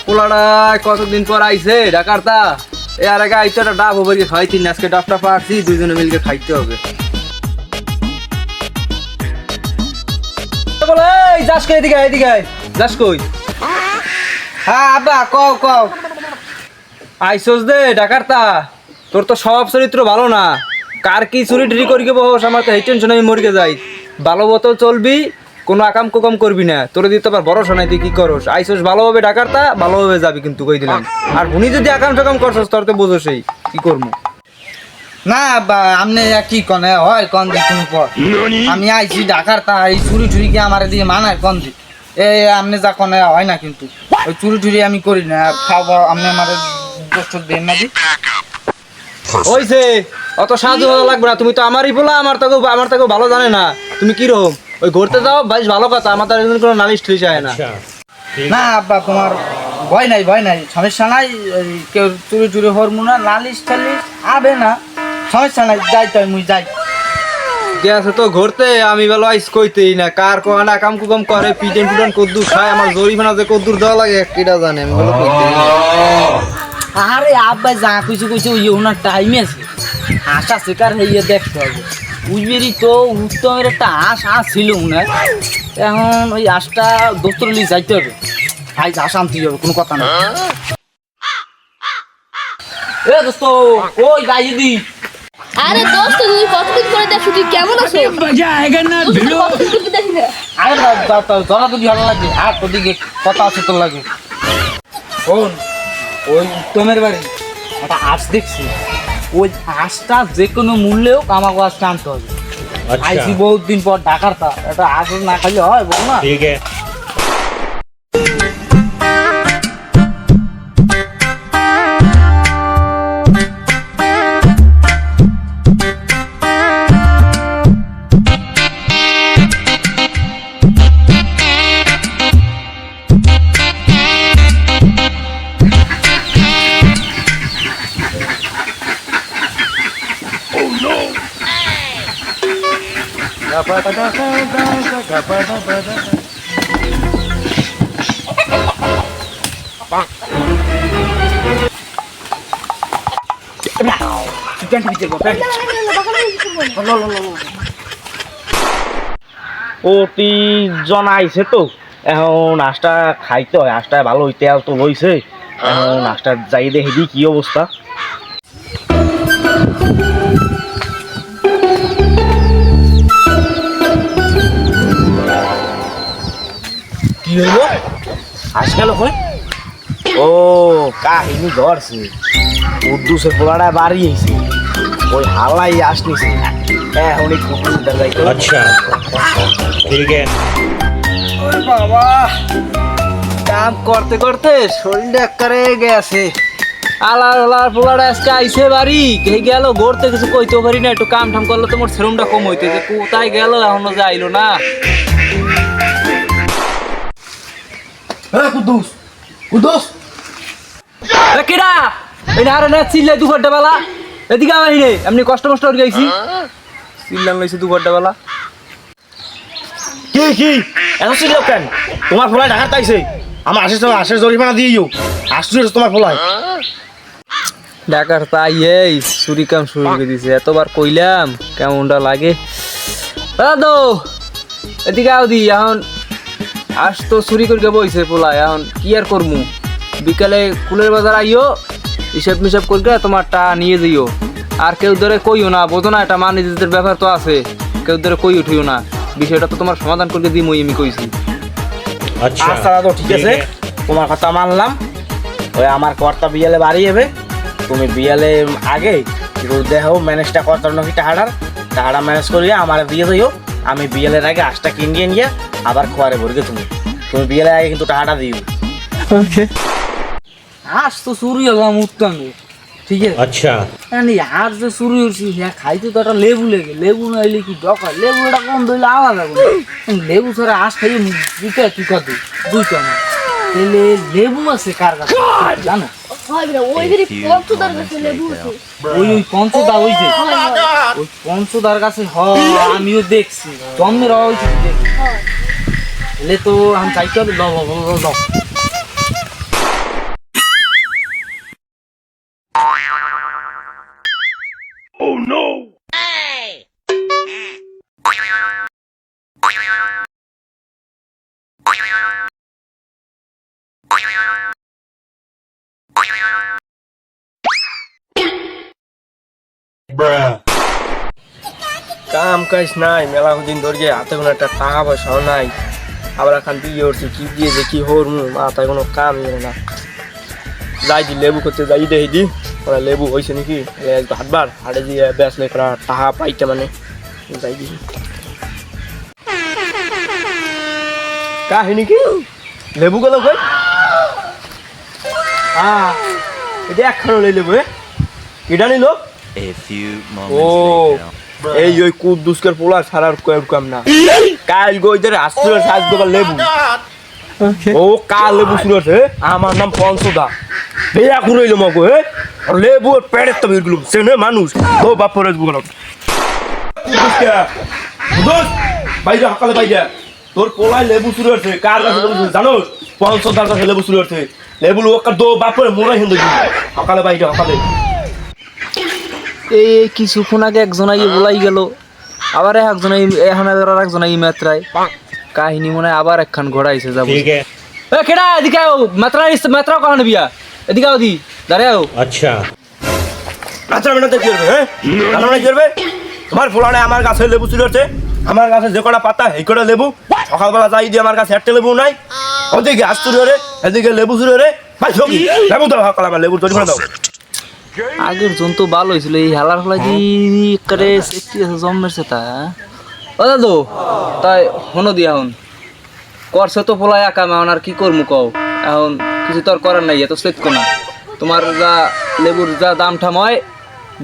পোলাটা কতদিন পর আইছে ডাকারটা এর আগে আইতো একটা ডাব ওভার খাইতি না আজকে ডাবটা পারছি দুইজনে মিলকে খাইতে হবে বলে এই যাস কই এদিকে যাস কই হ্যাঁ আব্বা কও কও আইসোস দে ডাকারটা তোর তো স্বভাব চরিত্র ভালো না কার কি চুরি টুরি করি বহস আমার তো এই টেনশন আমি মরিকে যাই ভালো মতো চলবি কোনো আকাম কুকাম করবি না তোরে দিতে আবার ভরসা নাই তুই কি করস আইসোস ভালোভাবে ডাকারটা ভালোভাবে যাবি কিন্তু কই দিলাম আর উনি যদি আকাম টাকাম করছস তোর তো বোঝোসই কি করবো না বা আপনি কি কনে হয় কন দি তুমি পর আমি আইছি ঢাকার তা এই চুরি টুরি কি আমার দিয়ে মানায় কন দি এই আপনি যা কনে হয় না কিন্তু ওই চুরি টুরি আমি করি না খাওয়া আপনি আমার দোষ দেন না দি ওইছে অত সাহায্য ভালো লাগবে না তুমি তো আমারই বলা আমার তাকে ভালো জানে না তুমি কি রকম ওই ঘুরতে যাও বেশ ভালো কথা আমার তার কোনো নালিশ ঠুলিশ হয় না না আব্বা তোমার ভয় নাই সমস্যা নাই কেউ চুরি টুরি হরমু না নালিশ টালিশ আবে না সমস্যা নাই যাই তো মুই যাই গেছে তো ঘুরতে আমি ভালো আইস কইতেই না কার কোয়ানা কাম কুকাম করে পিটেন কদ্দুর খায় আমার জরিমানা যে কদ্দুর দেওয়া লাগে কিটা জানে আমি ভালো কইতেই না আরে আব্বা যা কইছে ওই ওনার টাইম আছে আশা শিকার হইয়ে দেখতে হবে বুঝবেরই তো উত্তমের একটা আশ ছিল না এখন ওই আশটা দোস্তর লিয়ে যাইতে হবে আজ আশ আনতে হবে কোনো কথা না এ দোস্ত ওই যাই দি আরে দোস্ত তুই কতদিন পরে দেখছ তুই কেমন আছো मजा आएगा ना भिड़ो আরে ধরা তো ভালো লাগে আর তোদিকে কথা আছে তোর লাগে শোন ওই উত্তমের বাড়ি একটা আশ দেখছি ওই আশটা যে কোনো মূল্যেও আমাকে আশটা আনতে হবে আইসি বহুত দিন পর ঢাকার তা একটা আশ না খাইলে হয় বল না ठीक है অতি জন আইছে তো এখন আশটা খাইতে হয় আশটা ভালো তেল তো লইছে এখন আশটা যাই দেখি দি কি অবস্থা কি হইল আজ গেল কই ও কাহিনী ধরছে উদ্দুসের পোলাটা বাড়ি আইছে ওই হালাই আসনিছে এখন এই কুকুরদের যাইতে अच्छा ठीक है ওরে বাবা কাম করতে করতে শরীরটা একবারে গেছে আলার পোলাটা আজকে আইছে বাড়ি কে গেল ঘুরতে কিছু কইতে পারি না একটু কাম ঠাম করলে তোমার সেরমটা কম হইতে যে কোথায় গেল এখনো যে আইলো না কুদুস কিরা এই না আরে না চিল্লাই দুপুরটা বেলা এদিকে আমি রে এমনি কষ্ট করে গেছি চিল্লান লইছে দুপুরটা বেলা কি এত চিল্লাও কেন তোমার ফলায় ঢাকার তাইছে আমার আশের জরিমানা দিয়েও আসছে তোমার ফলায় ঢাকার তাই এই চুরি কাম শুরু করে দিছে এতবার কইলাম কেমনটা লাগে দাদু এদিকে আও দি এখন আজ তো চুরি করে বইছে পোলায় এখন কি আর করমু বিকালে কুলের বাজার আইও হিসাব মিসাব করবে তোমারটা নিয়ে যাইও আর কেউ ধরে কইও না বোঝো না এটা নিজেদের ব্যাপার তো আছে কেউ ধরে কই উঠিও না বিষয়টা তো তোমার সমাধান করে দিই আমি কইছি अच्छा আচ্ছা দাদু ঠিক আছে তোমার কথা মানলাম ওই আমার কর্তা বিয়ালে বাড়ি যাবে তুমি বিয়ালে আগে দেখো ম্যানেজটা করতে নাকি টাকাটা ম্যানেজ করিয়া আমার দিয়ে দিও আমি বিয়ালের আগে আশটা কিনিয়ে নিয়ে আবার খোয়ারে ভরবে তুমি বিয়ালের আগে কিন্তু টাকাটা দিও আজ তো চুরি হলাম উত্তম ঠিক আছে अच्छा আর যে চুরি হচ্ছি হ্যাঁ খাইতে তো একটা লেবু নাইলে কি দরকার লেবুটা কম ধরলে আওয়াজ হবে লেবু ছাড়া আশ খাইয়ে দিতে কি কত বুঝতো না তাহলে লেবু আছে কার কাছে জানো হয় রে ওই ভেরি পঞ্চদার কাছে লেবু আছে ওই পঞ্চদা হইছে ওই পঞ্চদার কাছে আমিও দেখছি জন্মের হয়েছে এলে তো আমি চাইতে হবে ল Bruh. কাম কাজ নাই, মেলা দিন ধরে হাতে কোনো একটা টাকা পয়সাও নাই। আবার এখন বিয়ে করছি, কি দিয়ে যে কি হর মাথায় কোনো কাম না। যাই দি লেবু করতে যাই দেখি দি ওরা লেবু হয়েছে নাকি, হাটবার হাটে দিয়ে বেচলে করা টাকা পাইতে মানে যাই দি কাহিনী কি লেবু গেল কই? এটা একখানো লই লেবু, এটা নিল। A few O moments later. এই ওই কুদ্দুসকের পোলা ছাড়ার কয়েক কাম না, কাল গইদের আসলে সাজ দেবার লেবু। ও কাল লেবু শুরু হচ্ছে, আমার নাম পঞ্চদা, বেয়া কুড়াইল মগো। লেবু পেড়ের তো বেরগুলো সেনে মানুষ ও বাপরে বুগল বাইরে সকালে বাইরে তোর পোলায় লেবু শুরু হচ্ছে। কার কাছে লেবু জানোস? পঞ্চদার কাছে লেবু শুরু হচ্ছে। লেবু ওকার দো বাপরে মোড়াই হিন্দু সকালে বাইরে সকালে। এই কিছুক্ষণ আগে একজন আগে বলাই গেল, আবার একজন এখন আর একজন আগে মাত্রায় কাহিনী মনে হয় আবার একখান ঘোড়াইছে যাবো। ठीक है. কেডা এদিকে আও, মাত্রা কখন বিয়া এদিকে আও দি দাঁড়াও। अच्छा. আচ্ছা মেয়েটা কি করবে? হ্যাঁ কি করবে? তোমার ফোলানে আমার কাছে লেবু চুরি হচ্ছে, আমার কাছে যে কটা পাতা এই কটা লেবু। সকালবেলা যাই দিয়ে আমার কাছে একটা লেবু নাই, ওদিকে গাছ চুরি হরে, এদিকে লেবু চুরি হরে। ভাই সবজি লেবু দাও, সকালে আমার লেবু তৈরি করে দাও। আগের জন তো ভালো হয়েছিল, এই হেলার ফেলা যে করে সেফটি আছে জন্মেছে তা। ও দাদু তাই হনো দিয়া এখন করছে তো ফোলা একা এখন আর কি করবো কও, এখন কিছু তো আর করার নাই, এত সেট না। তোমার যা লেবুর যা দাম ঠাম হয়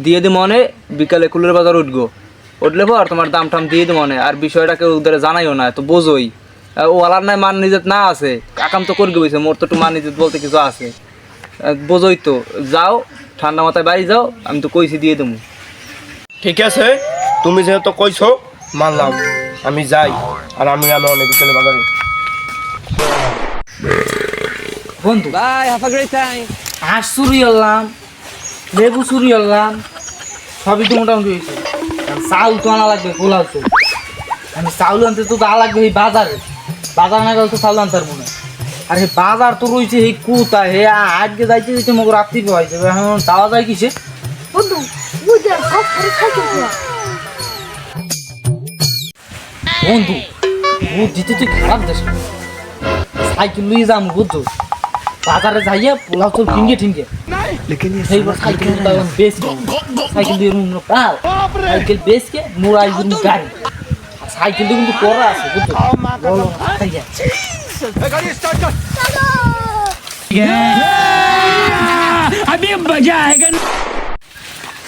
দিয়ে দি মনে, বিকালে কুলের বাজার উঠবো, উঠলে পর তোমার দাম টাম দিয়ে দি মনে। আর বিষয়টাকে ওদের জানাইও না, তো বোঝোই ও আলার নাই মান নিজের না আছে, আকাম তো করবে বলছে, মোর তো একটু মান নিজের বলতে কিছু আছে, বোঝোই তো। যাও ঠান্ডা মাথায় বাড়ি যাও, আমি তো কইছি দিয়ে দেবো। ঠিক আছে, তুমি যেহেতু কইছো মানলাম, আমি যাই। আর আমি অনেক বিকেলে বাজারে। বন্ধু হাঁস চুরি হলাম, লেবু চুরি হলাম, সবই তো মোটামুটি হয়েছে। চাউল তো আনা লাগবে, পোলাও তো আমি চাউল আনতে তো তা লাগবে এই বাজারে। বাজার না গেলে তো চাউল আনতে পারবো না। আর এই বাজার তো রয়েছে এই কুতা, হে আজকে যাইতে যাইতে মগর রাত্রি পাইছে, এখন যাওয়া যায় কিসে? বন্ধু বুঝলাম সব ঘরে সাইকেল খোলা। বন্ধু বুদ্ধিতে তুই খারাপ দেশ, সাইকেল লুই যাম বুঝছো, বাজারে যাইয়া পোলাও তো ঠিনকে ঠিনকে সেইবার সাইকেল বেশ সাইকেল দিয়ে রুম কাল সাইকেল বেশকে মোড়াই দিন গাড়ি, আর সাইকেল দিয়ে কিন্তু করা আছে বুঝছো। বলো अभी मजा आएगा.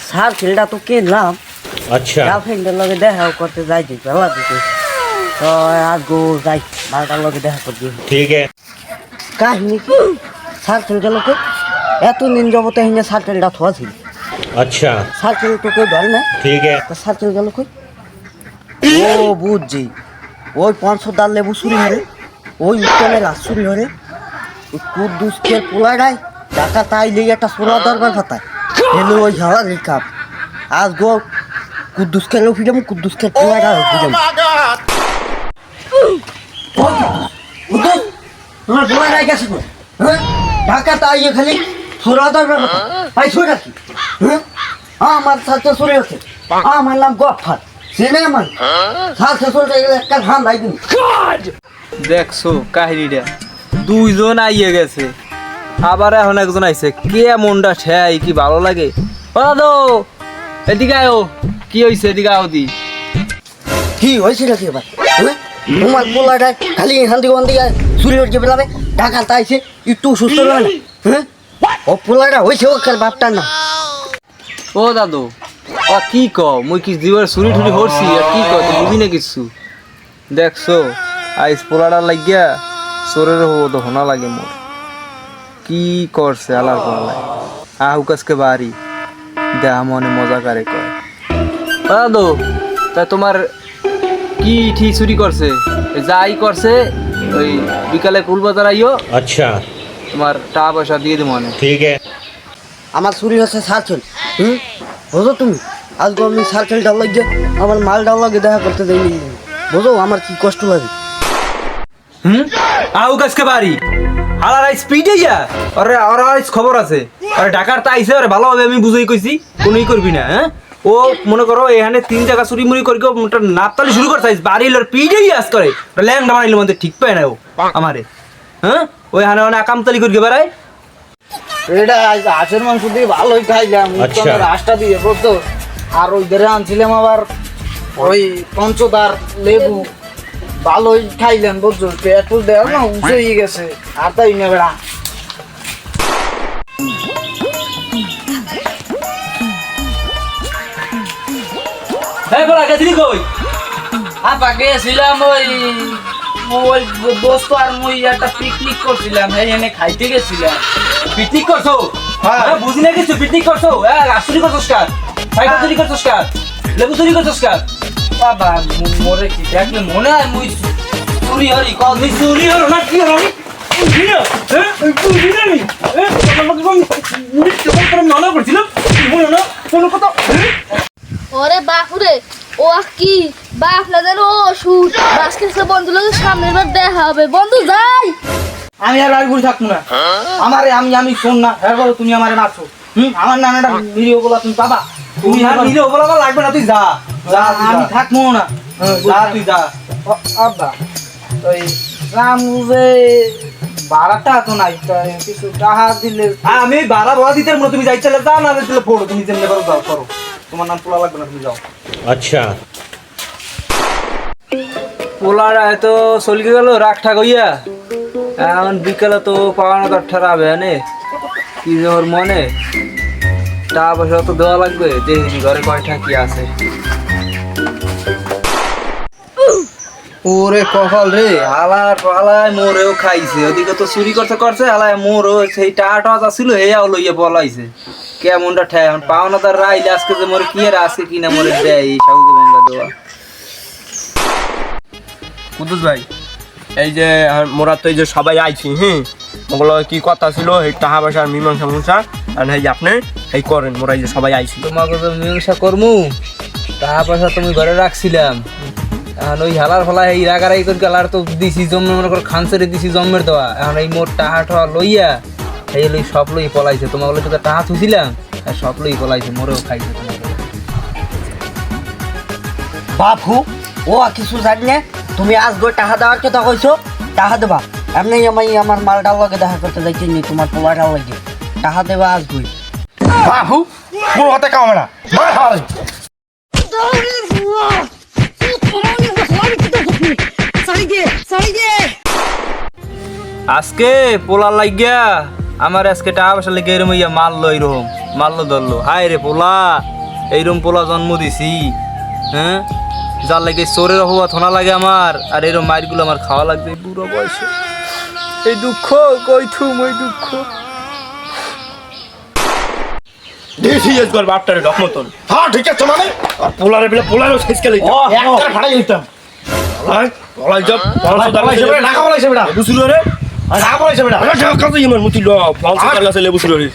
সাইকেলটা তো কিনলাম, अच्छा. গার্লফ্রেন্ডের লগে দেখা করতে যাই দিই বেলা দিতে, তো আজ গো যাই বারোটার লগে দেখা করতে। ठीक है. কাহিনী কি সাইকেলটা লোকে এত দিন যাবতে হিনে সাইকেলটা থোয়া ছিল, अच्छा. সাইকেল তো কেউ ধরে না, ठीक है. তা সাইকেল গেল কই? ও বুঝছি, ওই 500 লেবু চুরি হরে, ওই উত্তমের রাত চুরি হরে, ওই কুদ্দুসকে পোলাডাই টাকা তাই লেগে একটা সোনা দরকার খাতায় হেলো ওই ঝাড়া রেখাপ। আজ গো কুদ্দুসকে লো ফিলাম, কুদ্দুসকে পোলাডা ফিলাম। তোমার পোলাডাই গেছে কই? হ্যাঁ ঢাকা তাই খালি সোনা দরকার কথা পাইছো নাকি? হ্যাঁ আমার সাথে চুরি হচ্ছে, আমার নাম গফার, চিনে আমার সাথে চলতে গেলে একটা ধান লাই দিন। দেখছো কাহিনীটা, দুইজন আইয়ে গেছে, আবার এখন একজন আইছে, কে মনটা ঠেই কি ভালো লাগে। ও দাদু এদিকে আয়ো, কি হয়েছে এদিকে আও দি। কি হয়েছিল কি এবার? হ্যাঁ? তোমার পোলাটায় খালি এখান থেকে ওখান থেকে চুরি হচ্ছে বেলাবে, ঢাকা তাইছে একটু সুস্থ হবে না। হ্যাঁ ও পোলাটা হয়েছে ও কাল বাপটার না। ও দাদু ও কি কও, মুই কি জীবন চুরি টুরি করছি আর কি কও, তুই বুঝি না কিছু। দেখছো আইস পোলাটা লাগিয়া চোরের হবো তো হোনা লাগে মোর, কি করছে আলার পোলাই আহুকাসকে বাড়ি দেহা মনে মজা করে কয়। ও দাদু তা তোমার কি ঠিক চুরি করছে, যাই করছে ওই বিকালে কুলবাজার আইও, अच्छा. তোমার টাকা পয়সা দিয়ে দিব মনে। ठीक है. আমার চুরি হচ্ছে সার্কেল। বোঝো তুমি, আজকে আমি সার্কেলটা লাগিয়ে আমার মালটা লাগে দেখা করতে দেয়নি, বোঝো আমার কি কষ্ট লাগে। আহুকাসকে বাড়ি হালার স্পিডে যা, আরে আর খবর আছে, আরে ঢাকার তা আইসে, আরে ভালোভাবে আমি বুঝাই কইছি কোনই করবি না। হ্যাঁ ও মনে করো এখানে 3 টাকা চুরি মুড়ি করে ওটা নাপতালি শুরু করতে বাড়ি লোর পিড়েই আস করে ল্যাংটা বানাইলো মধ্যে ঠিক পায় না ও আমারে হ্যাঁ ওই হানে অনেক কামতালি করে বেড়ায়। এটা হাঁসের মাংস দিয়ে ভালোই খাইলাম আচ্ছা। হাঁসটা দিয়ে বুঝতো। আর ওই ধরে আনছিলাম আবার ওই পঞ্চদার লেবু ভালোই খাইলেন বুঝছো। পেট দেওয়া না উঁচু হয়ে গেছে আর তাই না বেড়া। হ্যাঁ বলা গেছিলি কই? আপা গেছিলাম ওই ওই দোস্ত আর মুই একটা পিকনিক করছিলাম এনে খাইতে গেছিলাম। পিকনিক করছো? হ্যাঁ। হ্যাঁ বুঝি না কিছু পিকনিক করছো? হ্যাঁ রাস চুরি করছোস কার? সাইকেল চুরি করছোস কার? লেবু চুরি করছোস কার? বাবা মরে কি দেখলে মনে হয় মুই চুরি হরি কল তুমি চুরি হলো না কি হলো? বুঝি না হ্যাঁ বুঝি না আমি হ্যাঁ আমাকে মুড়ি কেমন করে মানা করছিলাম বলো না কোনো কথা ওরে বাপুরে ও কি বাপ না জানো ও সুর বাসকে সে বন্ধু লোক সামনের বার দেখা হবে বন্ধু যাই। আমি আর বাড়ি ঘুরে থাকবো না। আমারে আমি শোন না হ্যাঁ বলো তুমি আমারে মারছো। আমার নানাটা ভিডিও বলা তুমি বাবা তুমি আর নিজে বলা লাগবে না তুই যা যা আমি থাকবো না। যা তুই যা আব্বা ওই রামু যে ভাড়াটা তো নাই তাই কিছু টাকা দিলে আমি ভাড়া ভাড়া দিতে পারবো তুমি যাইতে যা না দিলে পড়ো তুমি যেমনি করো যাও করো তোমার নাম পোলা লাগবে না তুমি যাও। अच्छा পোলার এত চলকে গেল রাগ ঠাক হইয়া এখন বিকেলে তো পাওয়ানো তার ঠারাবে নে কি যে ওর মনে টাকা পয়সা তো দেওয়া লাগবে দেখি ঘরে কয়টা কি আছে। ওরে কপাল রে হালার পালায় মোরেও খাইছে ওদিকে তো চুরি করতে করছে হালায় মোরও সেই টাকা ছিল হেয়াও লইয়া বলাইছে কেমনটা ঠেয় এখন পাওনা তার রাইলে আজকে যে মোরে কি আর আজকে কিনা মোরে দেয় এই সাবুকে ভাঙ্গা দেওয়া। কুদ্দুস ভাই এই যে মোরা তো এই যে সবাই আইছি ওগুলো কি কথা ছিল এই টাকা পয়সার মীমাংসা মুসা আর এই যে আপনি এই করেন মোরা এই যে সবাই আইছি। তোমাকে তো মীমাংসা করমু টাকা পয়সা তুমি ঘরে রাখছিলাম এখন ওই হালার ফলা এই রাগারাই করে গেলার তো দিছি জন্ম মনে করো খানসেরে দিছি জন্মের দেওয়া এখন এই মোট টাকা ঠা লইয়া এই লই সব লই পলাইছে তোমাকে লই তো টাকা থুছিলাম আর সব লই পলাইছে মোরেও খাইছে তোমাকে। বাপু ও কিছু জানি না তুমি আজ গো টাকা দেওয়ার কথা কইছো টাকা দেবা এমনি আমি আমার মালটার লগে দেখা করতে যাইছি নি তোমার পোলাটার লগে টাকা দেবা আজ গই বাবু মোর হাতে কামে না মার হাল আজকে পোলার লাগিয়া আমার আজকে টাকা পয়সা লেগে এরম ইয়া মারলো এইরকম মারলো ধরলো হায় রে পোলা এইরকম পোলা জন্ম দিছি হ্যাঁ যার লাগে চোরের অভাব থনা লাগে আমার আর এরকম মাইরগুলো আমার খাওয়া লাগবে এই বুড়ো বয়সে এই দুঃখ কইথুম ওই দুঃখ দেখি একবার বাপটারে ডক মতন হ্যাঁ ঠিক আছে মানে পোলারে বলে পোলারও শেষ করে একটা ফাড়াই দিতাম ভাই পলাই যাব পলাই যাবে ঢাকা পলাই যাবে না বুঝুরে রে ঢাকা পলাই যাবে না ঢাকা কাজে আমার মুতি ল 500 টাকা আছে লেবু শুরু রে